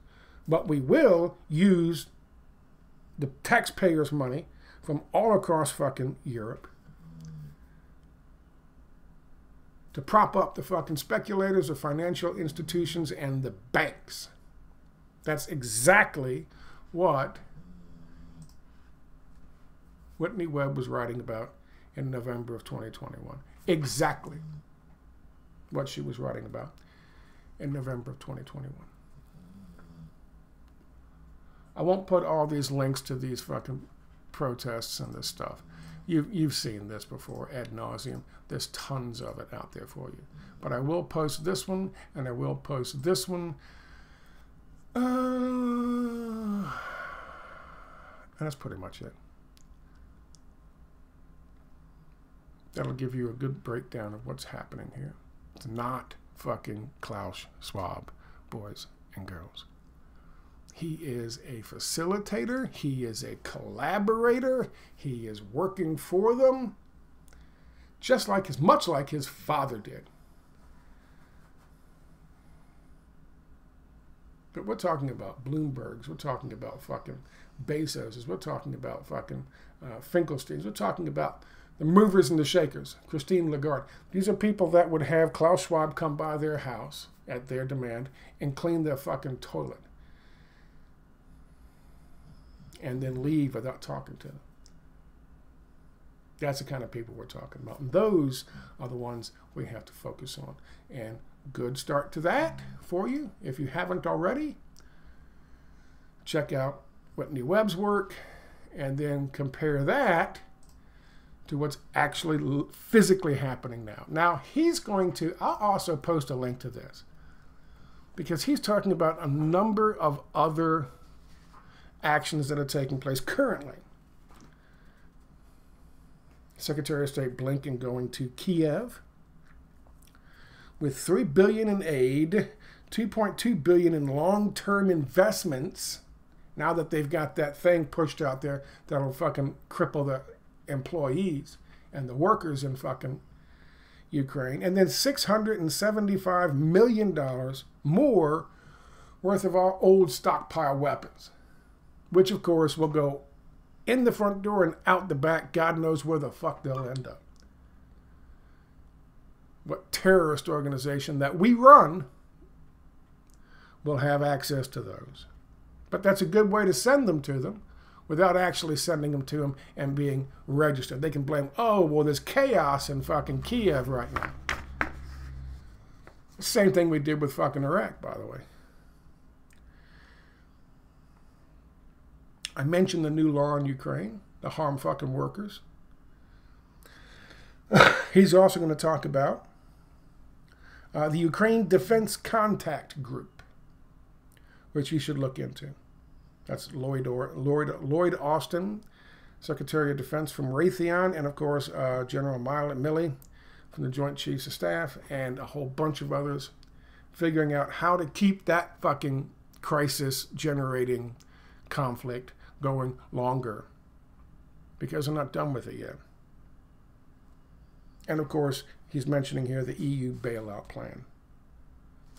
But we will use the taxpayers' money from all across fucking Europe to prop up the fucking speculators, the financial institutions, and the banks. That's exactly what Whitney Webb was writing about in November of 2021. Exactly what she was writing about in November of 2021. I won't put all these links to these fucking protests and this stuff. You've seen this before ad nauseum. There's tons of it out there for you. But I will post this one, and I will post this one. And that's pretty much it. That'll give you a good breakdown of what's happening here. It's not fucking Klaus Schwab, boys and girls. He is a facilitator. He is a collaborator. He is working for them, just like much like his father did. But we're talking about Bloombergs. We're talking about fucking Bezoses. We're talking about fucking Finkelsteins. We're talking about the movers and the shakers. Christine Lagarde. These are people that would have Klaus Schwab come by their house at their demand and clean their fucking toilet, and then leave without talking to them. That's the kind of people we're talking about. And those are the ones we have to focus on. And good start to that for you. If you haven't already, check out Whitney Webb's work, and then compare that to what's actually physically happening now. Now, he's going to, I'll also post a link to this, because he's talking about a number of other actions that are taking place currently. Secretary of State Blinken going to Kiev with $3 billion in aid, $2.2 billion in long-term investments. Now that they've got that thing pushed out there that'll fucking cripple the employees and the workers in fucking Ukraine. And then $675 million more worth of our old stockpile weapons, which of course will go in the front door and out the back. God knows where the fuck they'll end up. What terrorist organization that we run will have access to those. But that's a good way to send them to them without actually sending them to them and being registered. They can blame, oh, well, there's chaos in fucking Kiev right now. Same thing we did with fucking Iraq, by the way. I mentioned the new law in Ukraine, the harm fucking workers. He's also going to talk about the Ukraine Defense Contact Group, which you should look into. That's Lloyd Austin, Secretary of Defense from Raytheon, and of course General Milley from the Joint Chiefs of Staff, and a whole bunch of others, figuring out how to keep that fucking crisis-generating conflict going longer, because they're not done with it yet. And of course, he's mentioning here the EU bailout plan.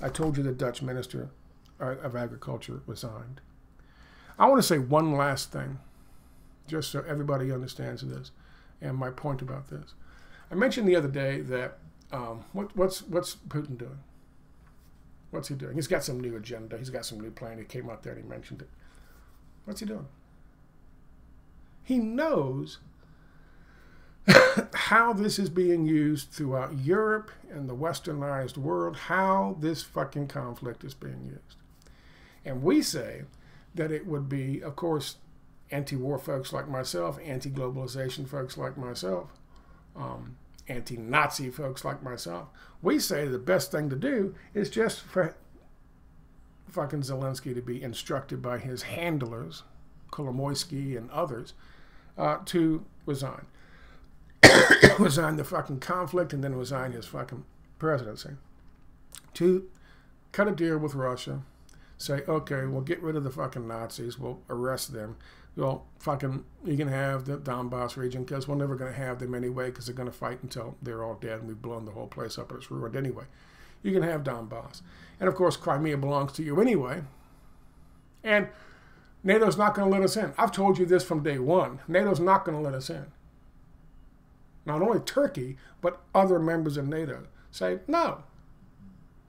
I told you the Dutch Minister of Agriculture resigned. I want to say one last thing, just so everybody understands this, and my point about this. I mentioned the other day that what's Putin doing? What's he doing? He's got some new agenda. He's got some new plan. He came out there and he mentioned it. What's he doing? He knows how this is being used throughout Europe and the westernized world, how this fucking conflict is being used. And we say that it would be, of course, anti-war folks like myself, anti-globalization folks like myself, anti-Nazi folks like myself. We say the best thing to do is just for fucking Zelensky to be instructed by his handlers, Kolomoisky and others, to resign. Resign the fucking conflict and then resign his fucking presidency. To cut a deal with Russia, say, okay, we'll get rid of the fucking Nazis, we'll arrest them. Well, fucking, you can have the Donbass region because we're never going to have them anyway because they're going to fight until they're all dead and we've blown the whole place up and it's ruined anyway. You can have Donbass. And of course, Crimea belongs to you anyway. And NATO's not going to let us in. I've told you this from day one. NATO's not going to let us in. Not only Turkey, but other members of NATO say, no,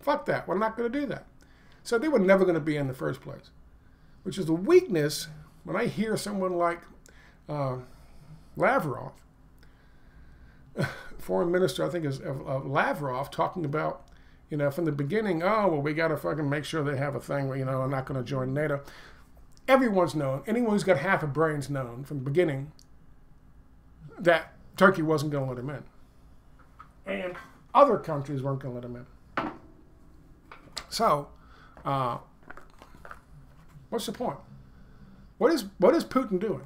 fuck that. We're not going to do that. So they were never going to be in the first place, which is a weakness when I hear someone like Lavrov, foreign minister, I think, is of Lavrov, talking about, you know, from the beginning, oh, well, we got to fucking make sure they have a thing where, you know, I'm not going to join NATO. Everyone's known, anyone who's got half a brain's known from the beginning that Turkey wasn't going to let him in. And other countries weren't going to let him in. So, what's the point? What is Putin doing?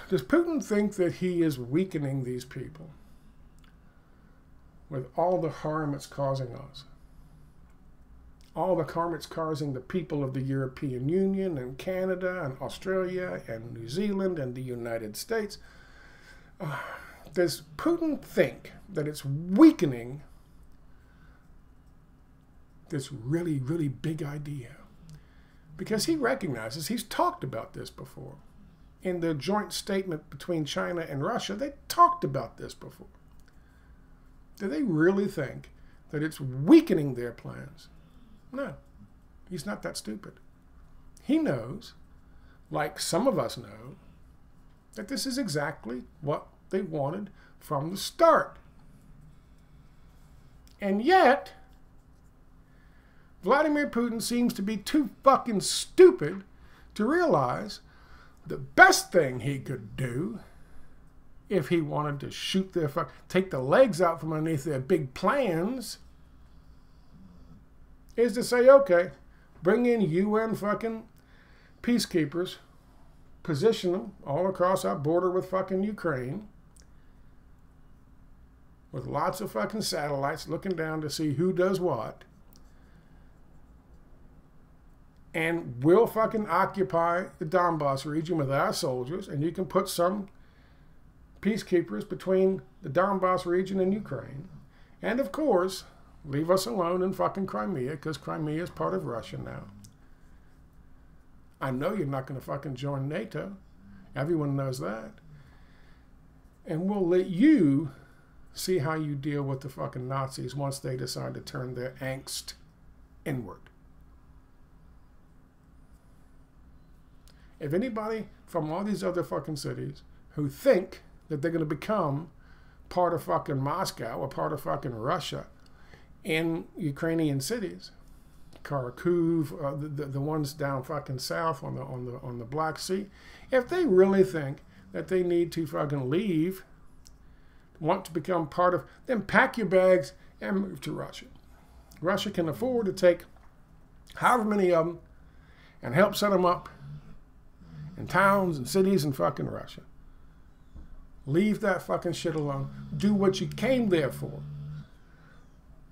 Does Putin think that he is weakening these people with all the harm it's causing us? All the harm it's causing the people of the European Union and Canada and Australia and New Zealand and the United States. Does Putin think that it's weakening this really, really big idea? Because he recognizes, he's talked about this before. In the joint statement between China and Russia, they talked about this before. Do they really think that it's weakening their plans? No, he's not that stupid. He knows, like some of us know, that this is exactly what they wanted from the start. And yet, Vladimir Putin seems to be too fucking stupid to realize the best thing he could do if he wanted to shoot their take the legs out from underneath their big plans is to say, okay, bring in UN fucking peacekeepers, position them all across our border with fucking Ukraine, with lots of fucking satellites looking down to see who does what, and we'll fucking occupy the Donbass region with our soldiers, and you can put some peacekeepers between the Donbass region and Ukraine. And of course, leave us alone in fucking Crimea, because Crimea is part of Russia now. I know you're not going to fucking join NATO. Everyone knows that. And we'll let you see how you deal with the fucking Nazis once they decide to turn their angst inward. If anybody from all these other fucking cities who think that they're going to become part of fucking Moscow or part of fucking Russia in Ukrainian cities, Kharkiv, the ones down fucking south on the Black Sea, if they really think that they need to fucking leave, want to become part of, then pack your bags and move to Russia. Russia can afford to take however many of them and help set them up in towns and cities in fucking Russia. Leave that fucking shit alone. Do what you came there for.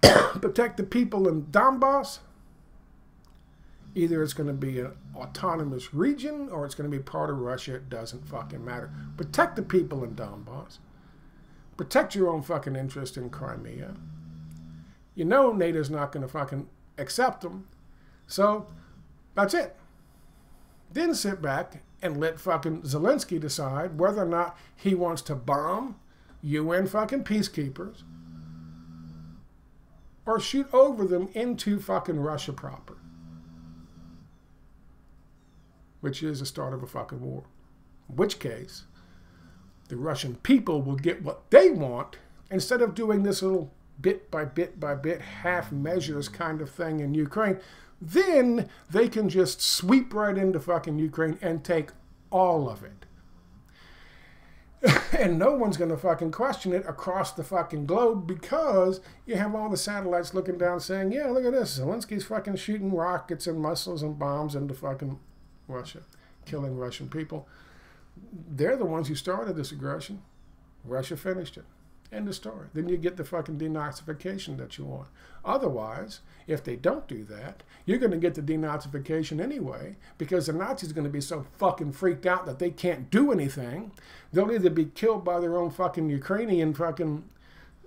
Protect the people in Donbass. Either it's going to be an autonomous region or it's going to be part of Russia. It doesn't fucking matter. Protect the people in Donbass. Protect your own fucking interest in Crimea. You know NATO's not going to fucking accept them. So, that's it. Then sit back and let fucking Zelensky decide whether or not he wants to bomb UN fucking peacekeepers or shoot over them into fucking Russia proper, which is the start of a fucking war. In which case, the Russian people will get what they want instead of doing this little bit by bit by bit, half measures kind of thing in Ukraine. Then they can just sweep right into fucking Ukraine and take all of it. And no one's going to fucking question it across the fucking globe because you have all the satellites looking down saying, yeah, look at this. Zelensky's fucking shooting rockets and missiles and bombs into fucking Russia, killing Russian people. They're the ones who started this aggression. Russia finished it. End of story. Then you get the fucking denazification that you want. Otherwise, if they don't do that, you're going to get the denazification anyway because the Nazis are going to be so fucking freaked out that they can't do anything. They'll either be killed by their own fucking Ukrainian fucking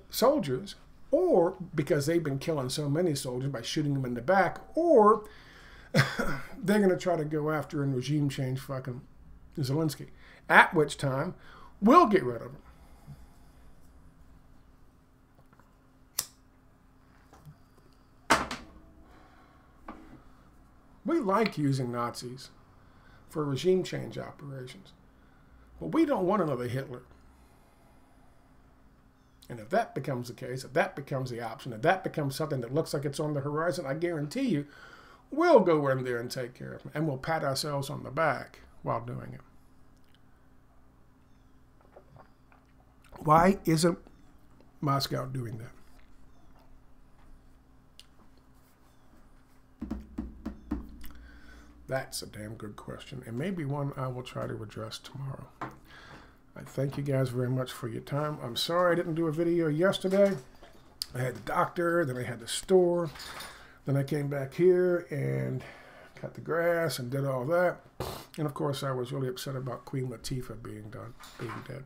soldiers, or because they've been killing so many soldiers by shooting them in the back, or they're going to try to go after and regime change fucking Zelensky. At which time, we'll get rid of him. We like using Nazis for regime change operations, but we don't want another Hitler. And if that becomes the case, if that becomes the option, if that becomes something that looks like it's on the horizon, I guarantee you, we'll go in there and take care of him, and we'll pat ourselves on the back while doing it. Why isn't Moscow doing that? That's a damn good question, and maybe one I will try to address tomorrow. I thank you guys very much for your time. I'm sorry I didn't do a video yesterday. I had the doctor, then I had the store, then I came back here and cut the grass and did all that. And of course, I was really upset about Queen Latifah being dead.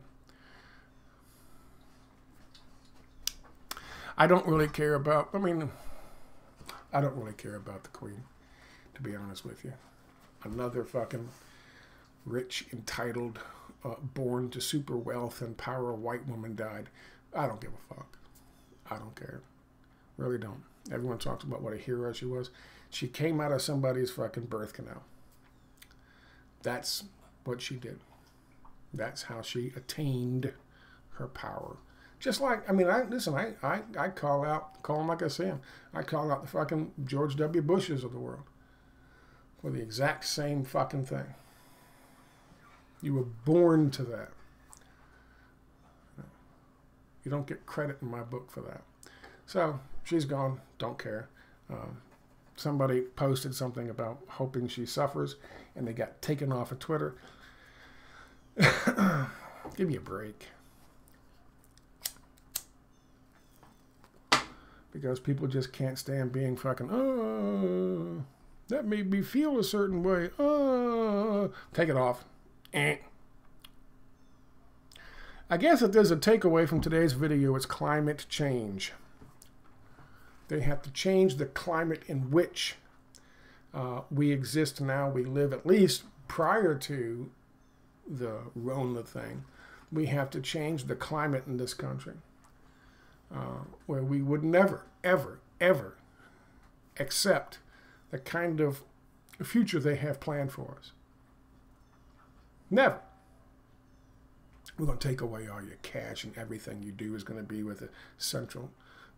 I don't really care about the Queen, to be honest with you. Another fucking rich, entitled, born to super wealth and power white woman died. I don't give a fuck. I don't care. Really don't. Everyone talks about what a hero she was. She came out of somebody's fucking birth canal. That's what she did. That's how she attained her power. Just like, I mean, I call them like I see them. I call out the fucking George W. Bushes of the world for the exact same fucking thing. You were born to that. You don't get credit in my book for that. So she's gone. Don't care. Somebody posted something about hoping she suffers, and they got taken off of Twitter. Give me a break. Because people just can't stand being fucking, oh, that made me feel a certain way. Oh, take it off. I guess if there's a takeaway from today's video, it's climate change. They have to change the climate in which we exist now. We live, at least prior to the Rona thing. We have to change the climate in this country where we would never, ever, ever accept the kind of future they have planned for us. Never. We're going to take away all your cash, and everything you do is going to be with a central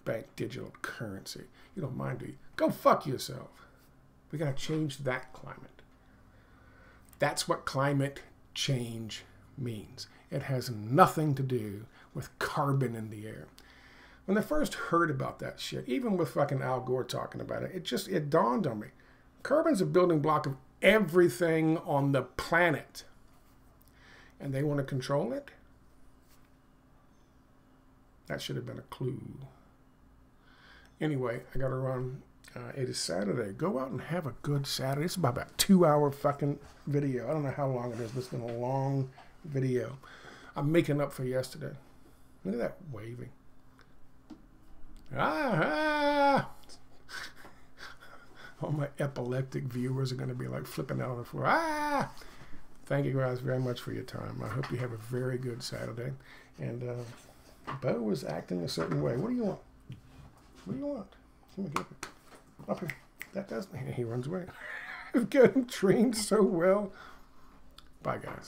bank digital currency. You don't mind, do you? Go fuck yourself. We got to change that climate. That's what climate change means. It has nothing to do with carbon in the air. When I first heard about that shit, even with fucking Al Gore talking about it, it dawned on me. Carbon's a building block of everything on the planet. And they want to control it? That should have been a clue. Anyway, I got to run. It is Saturday. Go out and have a good Saturday. It's about a 2-hour fucking video. I don't know how long it is, but it's been a long video. I'm making up for yesterday. Look at that waving. Ah! All my epileptic viewers are going to be like flipping out on the floor. Ah! Thank you guys very much for your time. I hope you have a very good Saturday. And Bo was acting a certain way. What do you want? What do you want? Let me get it. Up here. That doesn't. He runs away. I've got him trained so well. Bye, guys.